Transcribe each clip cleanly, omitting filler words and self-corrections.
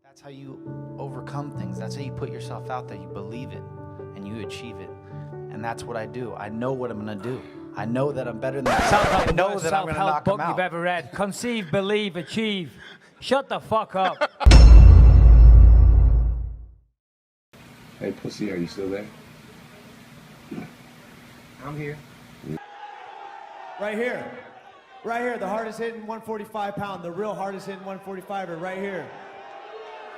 That's how you overcome things. That's how you put yourself out there. You believe it and you achieve it. And that's what I do. I know what I'm going to do. I know that I'm better than that. Sounds like I know that I'm going to knock book him out. you've ever read. Conceive, believe, achieve. Shut the fuck up. Hey, pussy, are you still there? I'm here. Right here. Right here, the hardest hitting 145 pound, the real hardest hitting 145er right here.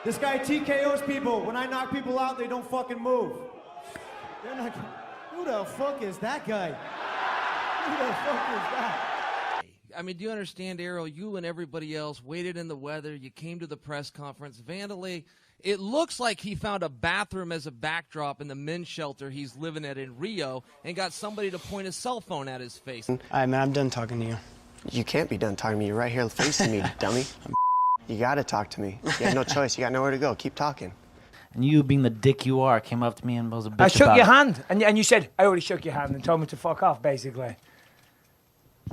This guy TKOs people. When I knock people out, they don't fucking move. They're not. Who the fuck is that guy? Who the fuck is that? I mean, do you understand, Errol? You and everybody else waited in the weather. You came to the press conference. Vandalay, it looks like he found a bathroom as a backdrop in the men's shelter he's living at in Rio and got somebody to point a cell phone at his face. All right, man, I'm done talking to you. You can't be done talking to me. You're right here facing me, dummy. You gotta talk to me. You have no choice. You got nowhere to go. Keep talking. And you, being the dick you are, came up to me and was a bitch I shook about your it. hand, and you said, I already shook your hand and told me to fuck off, basically.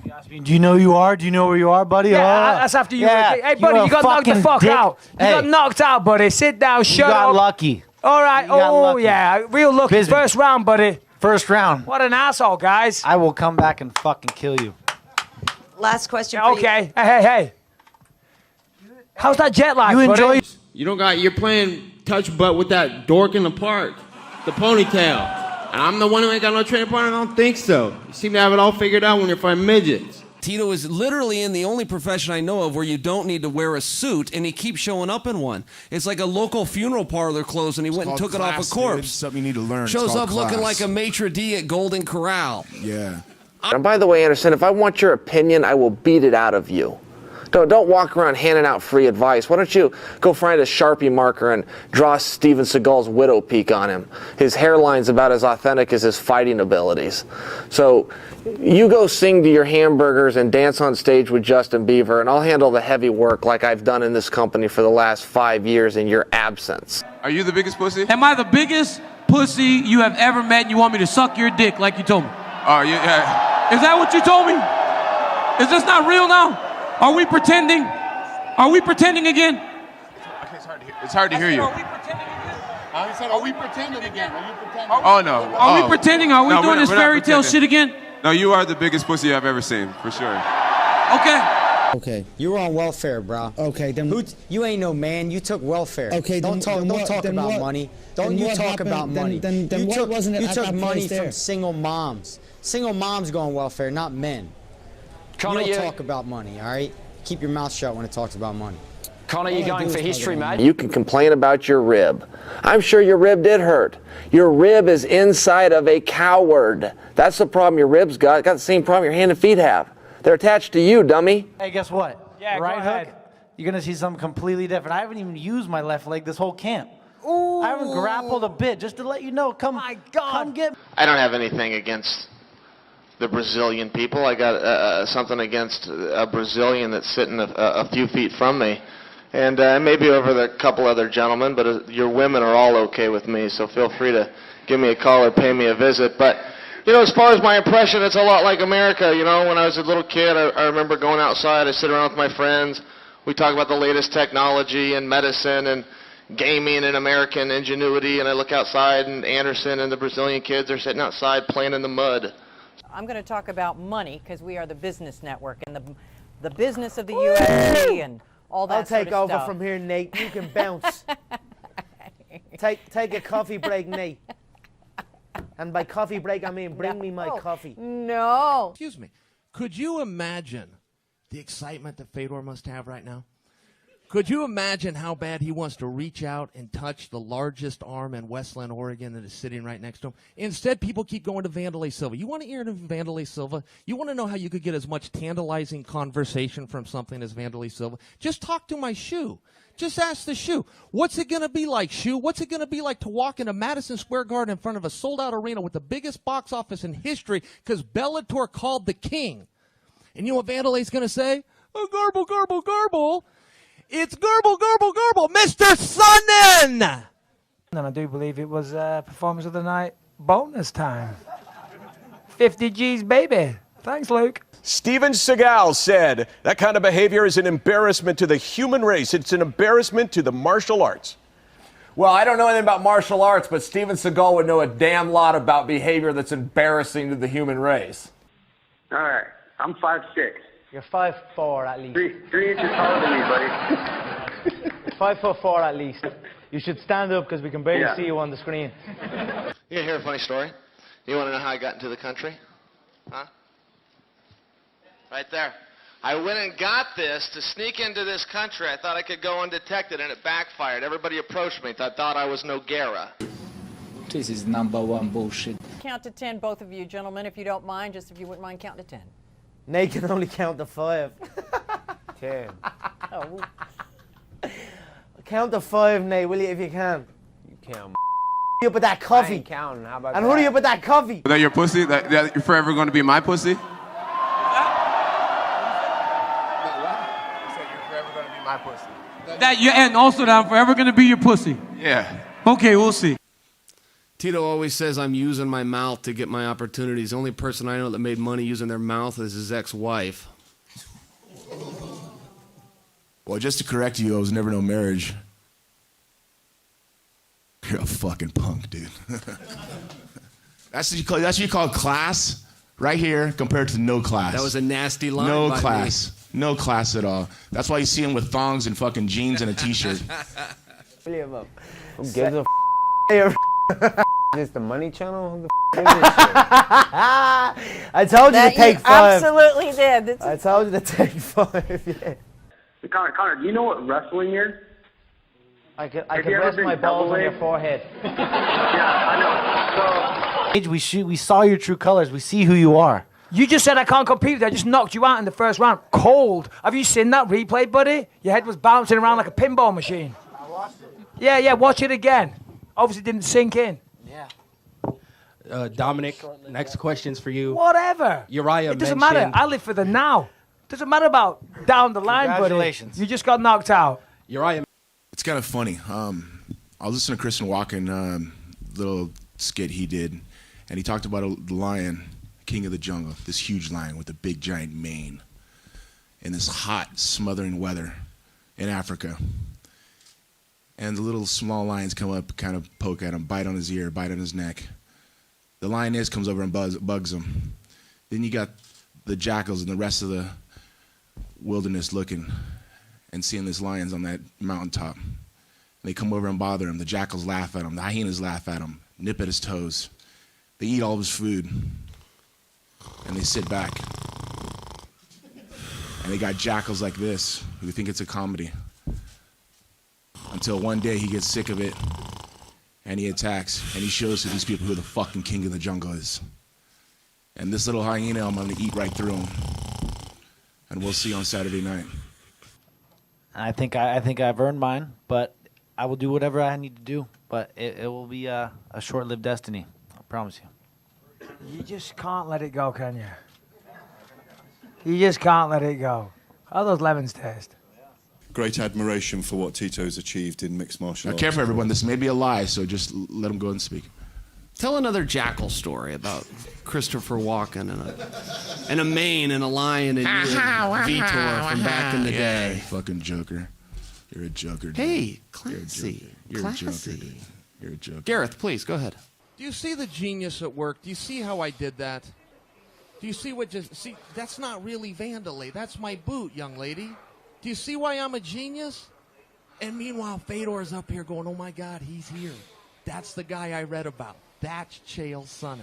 You asked me, do you know who you are? Do you know where you are, buddy? Yeah, that's after you. Yeah, Hey, buddy, you got knocked the fuck dick. out. You got knocked out, buddy. Sit down, shut You got up. lucky. All right. You got Oh, lucky. yeah. Real lucky. Bisping. First round, buddy. First round. What an asshole, guys. I will come back and fucking kill you. Last question for Okay. Hey. How's that jet lag, You buddy? enjoy. You're playing touch butt with that dork in the park, the ponytail. And I'm the one who ain't got no training partner? I don't think so. You seem to have it all figured out when you're fighting midgets. Tito is literally in the only profession I know of where you don't need to wear a suit, and he keeps showing up in one. It's like a local funeral parlor clothes, and he went and took it off a corpse. It's something you need to learn. Shows up looking like a maitre d' at Golden Corral. Yeah. And by the way, Anderson, if I want your opinion, I will beat it out of you. Don't walk around handing out free advice. Why don't you go find a Sharpie marker and draw Steven Seagal's widow peak on him? His hairline's about as authentic as his fighting abilities. So you go sing to your hamburgers and dance on stage with Justin Bieber, and I'll handle the heavy work like I've done in this company for the last 5 years in your absence. Are you the biggest pussy? Am I the biggest pussy you have ever met and you want me to suck your dick like you told me? Oh, yeah. Is that what you told me? Is this not real now? Are we pretending? Are we pretending again? Okay, it's hard to hear you. Are we pretending again? I said, are we pretending again? Are you pretending? Oh, no. Are we pretending? Are we No, doing this we're not fairy tale pretending. shit again? No, you are the biggest pussy I've ever seen, for sure. Okay. Okay, you were on welfare, bro. Okay, then You ain't no man. You took welfare. Okay, don't talk about money. Don't you talk about money. Then you what took, wasn't it you at took that money place there? from single moms. Single moms go on welfare, not men. Conor, you don't talk about money, all right? Keep your mouth shut when it talks about money. Conor, you're going for history, mate. You can complain about your rib. I'm sure your rib did hurt. Your rib is inside of a coward. That's the problem your rib's got. It's got the same problem your hand and feet have. They're attached to you, dummy. Hey, guess what? Yeah, right go hook, ahead. you're going to see something completely different. I haven't even used my left leg this whole camp. Ooh. I haven't grappled a bit, just to let you know. Come get me. I don't have anything against the Brazilian people. I got something against a Brazilian that's sitting a few feet from me. And maybe over the couple other gentlemen, but your women are all okay with me, so feel free to give me a call or pay me a visit. But, you know, as far as my impression, it's a lot like America. You know, when I was a little kid, I remember going outside, I sit around with my friends, we talk about the latest technology and medicine and gaming and American ingenuity, and I look outside and Anderson and the Brazilian kids are sitting outside playing in the mud. I'm going to talk about money because we are the business network and the business of the UFC and all that I'll take sort of over stuff. from here, Nate. You can bounce. Take a coffee break, Nate. And by coffee break, I mean bring me my coffee. No. Excuse me. Could you imagine the excitement that Fedor must have right now? Could you imagine how bad he wants to reach out and touch the largest arm in Westland, Oregon that is sitting right next to him? Instead, people keep going to Vandalay Silva. You want to hear Vandalay Silva? You want to know how you could get as much tantalizing conversation from something as Vandalay Silva? Just talk to my shoe. Just ask the shoe. What's it going to be like, shoe? What's it going to be like to walk into Madison Square Garden in front of a sold-out arena with the biggest box office in history because Bellator called the king? And you know what Vandalay's going to say? Oh, garble, garble, garble. It's garble, garble, garble, Mr. Sonnen! And I do believe it was performance of the night bonus time. 50 G's, baby. Thanks, Luke. Steven Seagal said that kind of behavior is an embarrassment to the human race. It's an embarrassment to the martial arts. Well, I don't know anything about martial arts, but Steven Seagal would know a damn lot about behavior that's embarrassing to the human race. All right. I'm 5'6". You're 5'4" at least. 3 inches taller than me, buddy. 5'4" at least. You should stand up because we can barely Yeah. see you on the screen. You hear a funny story? You want to know how I got into the country? Huh? Right there. I went and got this to sneak into this country. I thought I could go undetected, and it backfired. Everybody approached me. I thought I was Nogueira. This is #1 bullshit. Count to 10, both of you gentlemen, if you don't mind, just if you wouldn't mind counting to 10. Nate can only count to 5. 10. Oh. Count to 5, Nate, will you, if you can? You can't. You up with that coffee. I ain't counting. How about And that? who do you up with that coffee? That your pussy? That you're forever going to be my pussy? You said you're forever going to be my pussy. That you and also that I'm forever gonna be your pussy. Yeah. Okay, we'll see. Tito always says I'm using my mouth to get my opportunities. The only person I know that made money using their mouth is his ex-wife. Well, just to correct you, I was never no marriage. You're a fucking punk, dude. That's what you call class, right here, compared to no class. That was a nasty line. No by class. No class at all. That's why you see him with thongs and fucking jeans and a t-shirt. William up. Who gives a f***? Is this the money channel? Who the f*** is this shit? I told you to take 5. Absolutely did. I told you to take 5, yeah. Connor, do you know what wrestling is? I could Have you ever rest been my balls on your double-legged? forehead. Yeah, I know. So, We saw your true colors. We see who you are. You just said I can't compete with you. I just knocked you out in the first round. Cold. Have you seen that replay, buddy? Your head was bouncing around like a pinball machine. I watched it. Yeah, watch it again. Obviously didn't sink in. Yeah. Dominic, next question's for you. Whatever. Uriah It doesn't matter. I live for the now. Doesn't matter about down the line, buddy. Congratulations. You just got knocked out. Uriah. It's kind of funny. I was listening to Christian Walken, little skit he did, and he talked about the lion, king of the jungle, this huge lion with a big giant mane in this hot, smothering weather in Africa. And the little small lions come up, kind of poke at him, bite on his ear, bite on his neck. The lioness comes over and bugs him. Then you got the jackals and the rest of the wilderness looking and seeing these lions on that mountaintop. And they come over and bother him. The jackals laugh at him. The hyenas laugh at him, nip at his toes. They eat all of his food. And they sit back. And they got jackals like this who think it's a comedy. Until one day he gets sick of it and he attacks and he shows to these people who the fucking king of the jungle is. And this little hyena, I'm gonna eat right through him. And we'll see on Saturday night. I think I've earned mine, but I will do whatever I need to do. But it will be a short-lived destiny. I promise you. You just can't let it go, can you? You just can't let it go. How those lemons taste? Great admiration for what Tito's achieved in mixed martial arts. Now, careful, everyone. This may be a lie, so just let him go and speak. Tell another jackal story about Christopher Walken and a mane and a lion and you and Vitor from back in the day. Fucking joker. You're a joker. Dude. Hey, classy. You're a joker, dude. You're a joker. Gareth, please, go ahead. Do you see the genius at work? Do you see how I did that? Do you see see, that's not really vandalay. That's my boot, young lady. Do you see why I'm a genius? And meanwhile, Fedor's up here going, oh my God, he's here. That's the guy I read about. That's Chael Sonnen.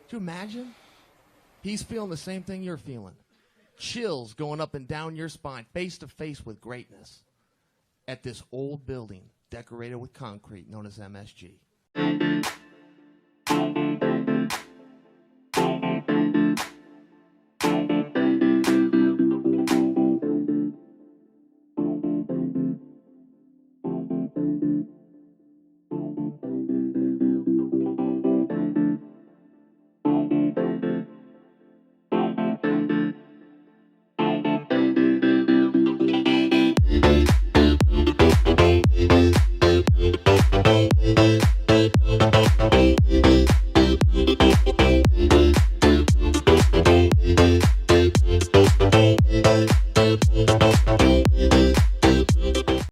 Could you imagine? He's feeling the same thing you're feeling. Chills going up and down your spine, face to face with greatness at this old building decorated with concrete known as MSG.